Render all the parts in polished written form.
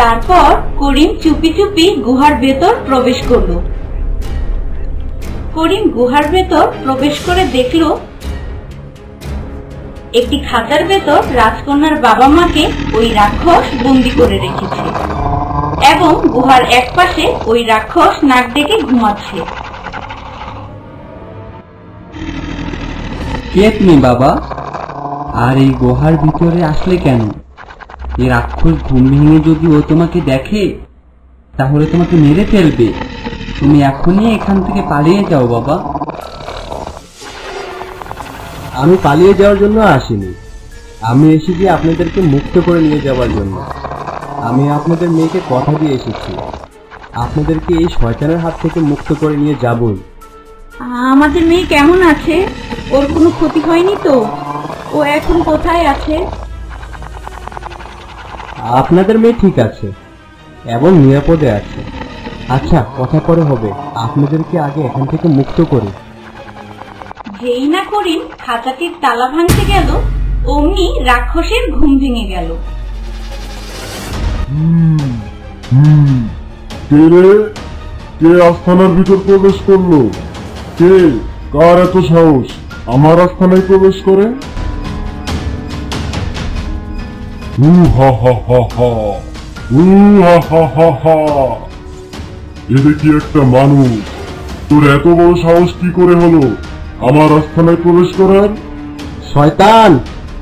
তারপর করিম চুপি চুপি গুহার ভেতর প্রবেশ করল। করিম গুহার ভেতর প্রবেশ করে দেখল একটি খাঁচার ভেতর রাজকন্যার বাবা মাকে ওই রাক্ষস বন্দী করে রেখেছে এবং গুহার এক পাশে ওই রাক্ষস নাক ডেকে ঘুমাচ্ছে। কে তুমি বাবা? আর এই গুহার ভিতরে আসলে কেন? এই রাক্ষস ঘুম ভেঙে যদি ও তোমাকে দেখে তাহলে তোমাকে মেরে ফেলবে। তুমি এখনই এখান থেকে পালিয়ে যাও বাবা। আমি পালিয়ে যাওয়ার জন্য আসিনি, আমি এসেছি আপনাদেরকে মুক্ত করে নিয়ে যাওয়ার জন্য। আমি আপনাদের মেয়েকে কথা দিয়ে এসেছি, আপনাদেরকে এই শয়তানের হাত থেকে মুক্ত করে নিয়ে যাবই। আমাদের মেয়ে কেমন আছে? ওর কোনো ক্ষতি হয়নি তো? ও এখন কোথায় আছে? আপনাদের মেয়ে ঠিক আছে এবং নিরাপদে আছে। আচ্ছা, কথা পরে হবে, আপনাদেরকে আগে এখান থেকে মুক্ত করি। যেই না করিম খাঁচাটির তালা ভাঙতে গেল অমনি রাক্ষসের ঘুম ভেঙে গেল। কে আস্থানার ভিতর প্রবেশ করলো? কে? কার এত সাহস আমার আস্থানায় প্রবেশ করে? এটা কি একটা মানুষ? তোর এত বড় সাহস কি করে হলো আমার আস্থানায় প্রবেশ করার? শয়তান,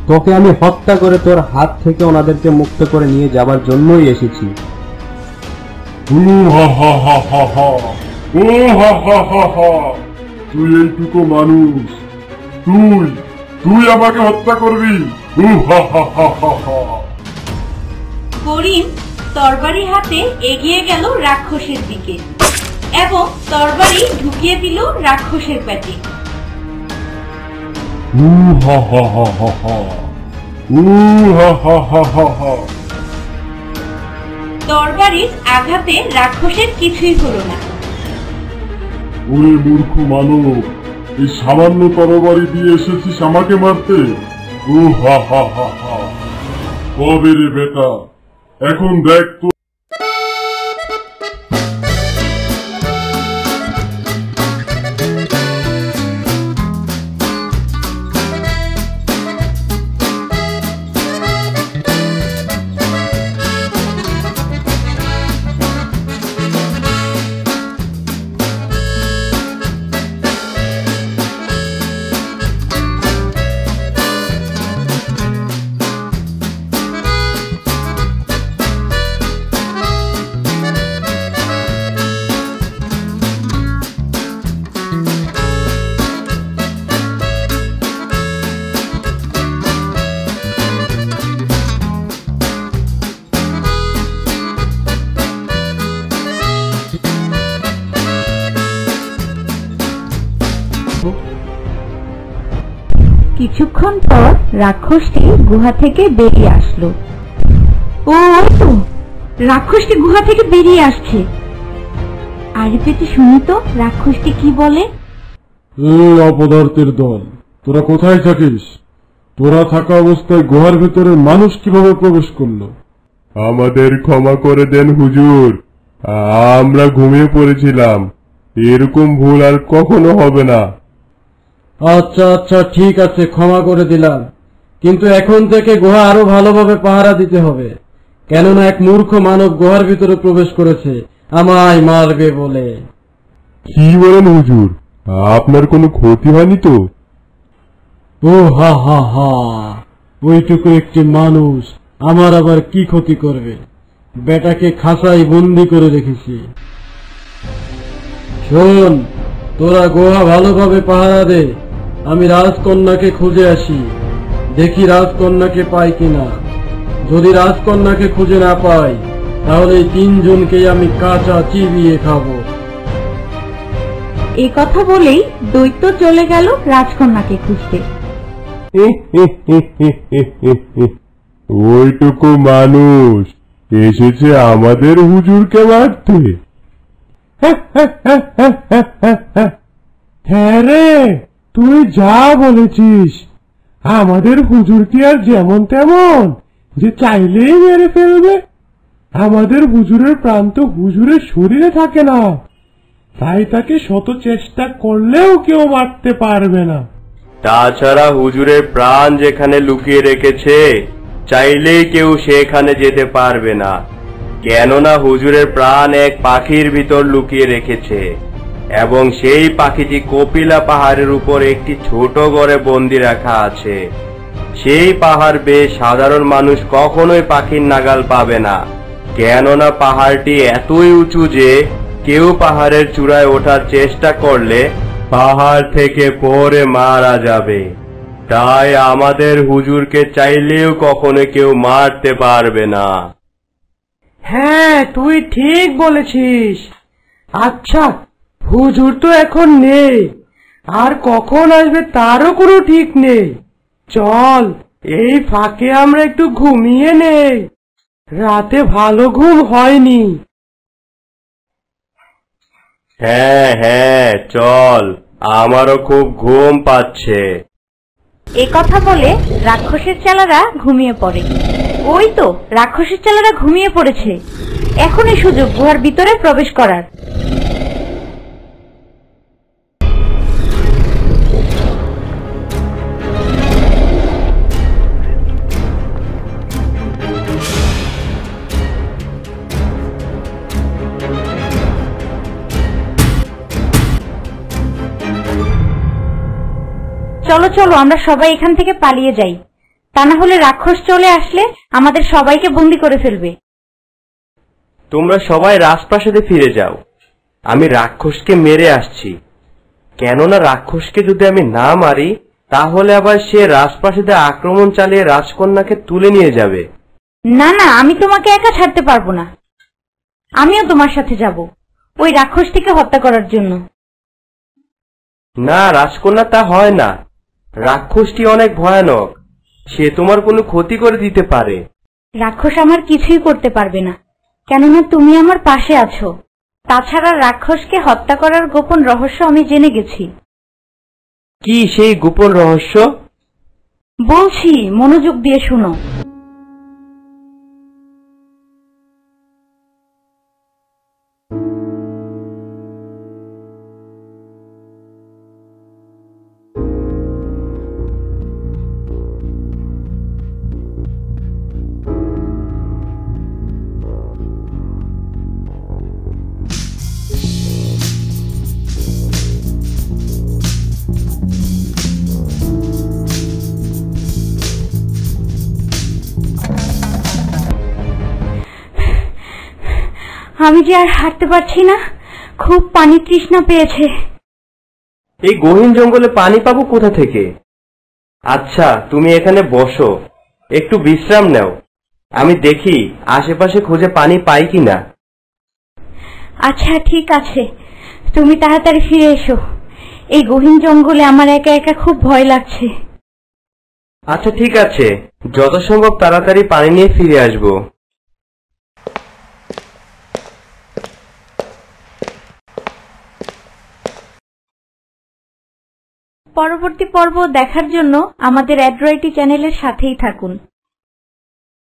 তোকে আমি হত্যা করে তোর হাত থেকে ওনাদেরকে মুক্ত করে নিয়ে যাবার জন্যই এসেছি। তুই এইটুকু মানুষ, তুই আমাকে হত্যা করবি? করিম তরবারি হাতে এগিয়ে গেল রাক্ষসের দিকে এবং তরবারি ঢুকিয়ে দিল রাক্ষসের পেটে। তরবারির আঘাতে রাক্ষসের কিছুই হলো না। ওরে মূর্খ মানব, এই সামান্য তরবারি দিয়ে এসেছিস আমাকে মারতে? কবে রে বেটা, এখন দেখ তো। কিছুক্ষণ পর রাক্ষসটি গুহা থেকে বেরিয়ে আসলো। ও তো রাক্ষসটি গুহা থেকে বেরিয়ে আসছে। আরে পেতে শুনি তো রাক্ষসটি কি বলে। অপদার্থের দল, তোরা কোথায় থাকিস? তোরা থাকা অবস্থায় গুহার ভেতরে মানুষ কিভাবে প্রবেশ করলো? আমাদের ক্ষমা করে দেন হুজুর, আমরা ঘুমিয়ে পড়েছিলাম, এরকম ভুল আর কখনো হবে না। আচ্ছা আচ্ছা, ঠিক আছে, ক্ষমা করে দিলাম, কিন্তু এখন থেকে গুহা আরো ভালোভাবে পাহারা দিতে হবে, কেননা এক মূর্খ মানব গুহার ভিতরে প্রবেশ করেছে আমায় মারবে বলে। কি বলেন হুজুর, আপনার কোনো ক্ষতি হয়নি তো? ও হা হা হা, ওইটুকু একটি মানুষ আমার আবার কি ক্ষতি করবে? বেটাকে খাঁচায় বন্দি করে রেখেছি। শোন, তোরা গুহা ভালোভাবে পাহারা দে, আমি রাজকন্যাকে খুঁজে আসি, দেখি রাজকন্যাকে পাই কিনা। যদি রাজকন্যাকে খুঁজে না পাই, তাহলে এই তিনজনকেই আমি কাঁচা চিবিয়ে খাবো। এই কথা বলেই দৈত্য চলে গেল রাজকন্যাকে খুঁজতে। ওইটুকু মানুষ এসেছে আমাদের হুজুরকে মারতে। হ্যাঁ রে, তুই যা বলেছিস, আমাদের হুজুর কি আর যেমন তেমন যে চাইলেই মেরে ফেলবে? আমাদের হুজুরের প্রাণ তো হুজুরের শরীরে থাকে না, তাই তাকে শত চেষ্টা করলেও কেউ মারতে পারবে না। তাছাড়া হুজুরের প্রাণ যেখানে লুকিয়ে রেখেছে, চাইলেই কেউ সেখানে যেতে পারবে না, কেননা হুজুরের প্রাণ এক পাখির ভিতর লুকিয়ে রেখেছে, এবং সেই পাখিটি কপিলা পাহাড়ের উপর একটি ছোট ঘরে বন্দি রাখা আছে। সেই পাহাড় বেয়ে সাধারণ মানুষ কখনোই পাখির নাগাল পাবে না, কেননা পাহাড়টি এতই উঁচু যে কেউ পাহাড়ের চূড়ায় ওঠার চেষ্টা করলে পাহাড় থেকে পড়ে মারা যাবে। তাই আমাদের হুজুরকে চাইলেও কখনো কেউ মারতে পারবে না। হ্যাঁ, তুই ঠিক বলেছিস। আচ্ছা, হুজুর তো এখন নেই, আর কখন আসবে তারও কোনো ঠিক নেই। চল, এই ফাঁকে আমরা একটু ঘুমিয়ে নেই, রাতে ভালো ঘুম হয়নি। হ্যাঁ হ্যাঁ, চল, আমারও খুব ঘুম পাচ্ছে। এই কথা বলে রাক্ষসের চেলারা ঘুমিয়ে পড়ে। ওই তো রাক্ষসের চেলারা ঘুমিয়ে পড়েছে, এখনই সুযোগ গুহার ভিতরে প্রবেশ করার। চলো চলো, আমরা সবাই এখান থেকে পালিয়ে যাই, তা না হলে রাক্ষস চলে আসলে আমাদের সবাইকে বন্দি করে ফেলবে। তোমরা সবাই রাজপ্রাসাদে ফিরে যাও, আমি রাক্ষসকে মেরে আসছি, কেননা রাক্ষসকে যদি আমি না মারি, তাহলে আবার সে রাজপ্রাসাদে আক্রমণ চালিয়ে রাজকন্যাকে তুলে নিয়ে যাবে। না না, আমি তোমাকে একা ছাড়তে পারবো না, আমিও তোমার সাথে যাব ওই রাক্ষসটিকে হত্যা করার জন্য। না রাজকন্যা, তা হয় না, রাক্ষসটি অনেক ভয়ানক, সে তোমার কোনো ক্ষতি করে দিতে পারে। রাক্ষস আমার কিছুই করতে পারবে না, কেননা তুমি আমার পাশে আছো। তাছাড়া রাক্ষসকে হত্যা করার গোপন রহস্য আমি জেনে গেছি। কি সেই গোপন রহস্য? বলছি, মনোযোগ দিয়ে শোনো। আমি যে আর হাঁটতে পারছি না, খুব পানি তৃষ্ণা পেয়েছে। এই গহীন জঙ্গলে পানি পাবো কোথা থেকে? আচ্ছা, তুমি এখানে বসো, একটু বিশ্রাম নাও, আমি দেখি আশেপাশে খুঁজে পানি পাই কিনা। আচ্ছা ঠিক আছে, তুমি তাড়াতাড়ি ফিরে এসো, এই গহীন জঙ্গলে আমার একা একা খুব ভয় লাগছে। আচ্ছা ঠিক আছে, যত সম্ভব তাড়াতাড়ি পানি নিয়ে ফিরে আসবো। পরবর্তী পর্ব দেখার জন্য আমাদের অ্যাড্রয়েটি চ্যানেলের সাথেই থাকুন।